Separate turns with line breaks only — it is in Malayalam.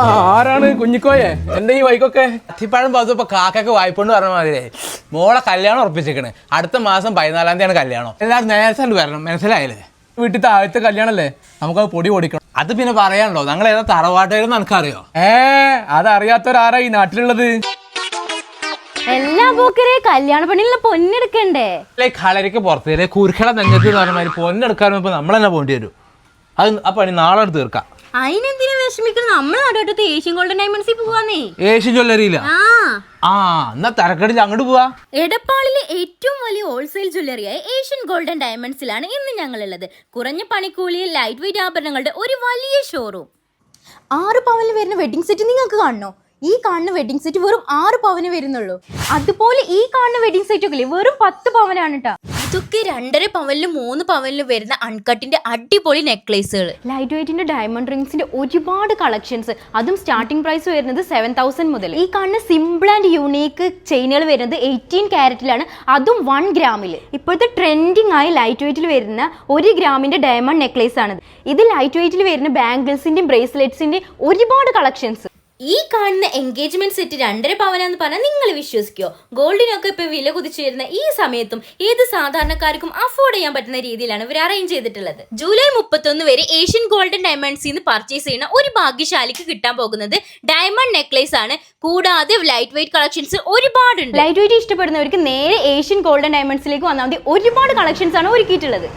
ആരാണ് കുഞ്ഞിക്കോയെ? എന്താ ഈ വൈക്കൊക്കെ? അത്തിപ്പഴം പാത്തപ്പോ കാക്കൊക്കെ വായ്പണ്ട് പറഞ്ഞ മാതിരി മോളെ കല്യാണം ഉറപ്പിച്ചേക്കണ്. അടുത്ത മാസം 14-ാം തീയതിയാണ് കല്യാണം. എല്ലാവരും നേരത്തെ വരണം, മനസ്സിലായില്ലേ? വീട്ടിലത്തെ ആദ്യത്തെ കല്യാണല്ലേ, നമുക്കത് പൊടി പൊടിക്കണം. അത് പിന്നെ പറയാനുണ്ടോ? ഞങ്ങൾ ഏതാ തറവാട്ടായിരുന്നു എനിക്കറിയോ? അതറിയാത്തവരാരാ ഈ നാട്ടിലുള്ളത്?
എല്ലാ പോക്കരെ കല്യാണ പെണ്ണിലുള്ള പൊന്നെടുക്കണ്ടേ?
കളരിക്ക് പുറത്ത് കുരുക്കള നെഞ്ഞത്ത് എന്ന് പറഞ്ഞ മാതിരി പൊന്നെടുക്കാനും ഇപ്പൊ നമ്മൾ തന്നെ പോകേണ്ടി വരും. അത് ആ പണി നാളെ തീർക്കാം.
അതിനെന്തിനാ വിഷമിക്കണം? നമ്മളെ നാട്ടോട്ടത്ത് ഏഷ്യൻ ഗോൾഡൻ ഡയമണ്ട്സിൽ പോവാന്നേ.
ഏഷ്യൻ ജ്വല്ലറിയില്ല? എന്നാ തരക്കടിൽ അങ്ങോട്ട് പോവാ.
എടപ്പാളിലെ ഏറ്റവും വലിയ ഹോൾസെയിൽ ജ്വല്ലറിയായ ഏഷ്യൻ ഗോൾഡൻ ഡയമണ്ട്സിലാണ് ഇന്ന് ഞങ്ങളുള്ളത്. കുറഞ്ഞ പണിക്കൂലിയിൽ ലൈറ്റ് വെയിറ്റ് ആഭരണങ്ങളുടെ ഒരു വലിയ ഷോറൂം. 6 പവനിൽ വരുന്ന വെഡിങ് സെറ്റ് നിങ്ങൾക്ക് കാണണോ? ഈ കാണുന്ന വെഡിങ് സെറ്റ് വെറും 6 പവന് വരുന്നുള്ളൂ. അതുപോലെ ഈ കാണുന്ന വെഡിങ് സെറ്റുകളിൽ വെറും 10 പവനാണ് കേട്ടോ. ഇതൊക്കെ 2.5 പവനിലും 3 പവനിലും വരുന്ന അൺകട്ടിന്റെ അടിപൊളി നെക്ലേസുകൾ, ലൈറ്റ് വെയിറ്റിന്റെ ഡയമണ്ട് റിംഗ്സിന്റെ ഒരുപാട് കളക്ഷൻസ്, അതും സ്റ്റാർട്ടിംഗ് പ്രൈസ് വരുന്നത് 7,000 മുതൽ. ഈ കാണുന്ന സിമ്പിൾ ആൻഡ് യൂണീക്ക് ചെയിനുകൾ വരുന്നത് 18 ക്യാരറ്റിലാണ്, അതും 1 ഗ്രാമിൽ. ഇപ്പോഴത്തെ ട്രെൻഡിങ് ആയി ലൈറ്റ് വെയിറ്റിൽ വരുന്ന 1 ഗ്രാമിന്റെ ഡയമണ്ട് നെക്ലേസ് ആണ് ഇത്. ലൈറ്റ് വെയിറ്റിൽ വരുന്ന ബാംഗിൾസിന്റെയും ബ്രേസ്ലെറ്റ്സിന്റെയും ഒരുപാട് കളക്ഷൻസ്. ഈ കാണുന്ന എൻഗേജ്മെന്റ് സെറ്റ് 2.5 പവനാന്ന് പറഞ്ഞാൽ നിങ്ങൾ വിശ്വസിക്കോ? ഗോൾഡിനൊക്കെ ഇപ്പൊ വില കുതിച്ചു വരുന്ന ഈ സമയത്തും ഏത് സാധാരണക്കാർക്കും അഫോർഡ് ചെയ്യാൻ പറ്റുന്ന രീതിയിലാണ് ഇവർ അറേഞ്ച് ചെയ്തിട്ടുള്ളത്. ജൂലൈ 31 വരെ ഏഷ്യൻ ഗോൾഡൻ ഡയമണ്ട്സിൽ നിന്ന് പർച്ചേസ് ചെയ്യുന്ന ഒരു ഭാഗ്യശാലിക്ക് കിട്ടാൻ പോകുന്നത് ഡയമണ്ട് നെക്ലേസ് ആണ്. കൂടാതെ ലൈറ്റ് വെയിറ്റ് കളക്ഷൻസ് ഒരുപാടുണ്ട്. ലൈറ്റ് വെയിറ്റ് ഇഷ്ടപ്പെടുന്നവർക്ക് നേരെ ഏഷ്യൻ ഗോൾഡൻ ഡയമണ്ട്സിലേക്ക് വന്നാൽ മതി. ഒരുപാട് കളക്ഷൻസ് ആണ് ഒരുക്കിയിട്ടുള്ളത്.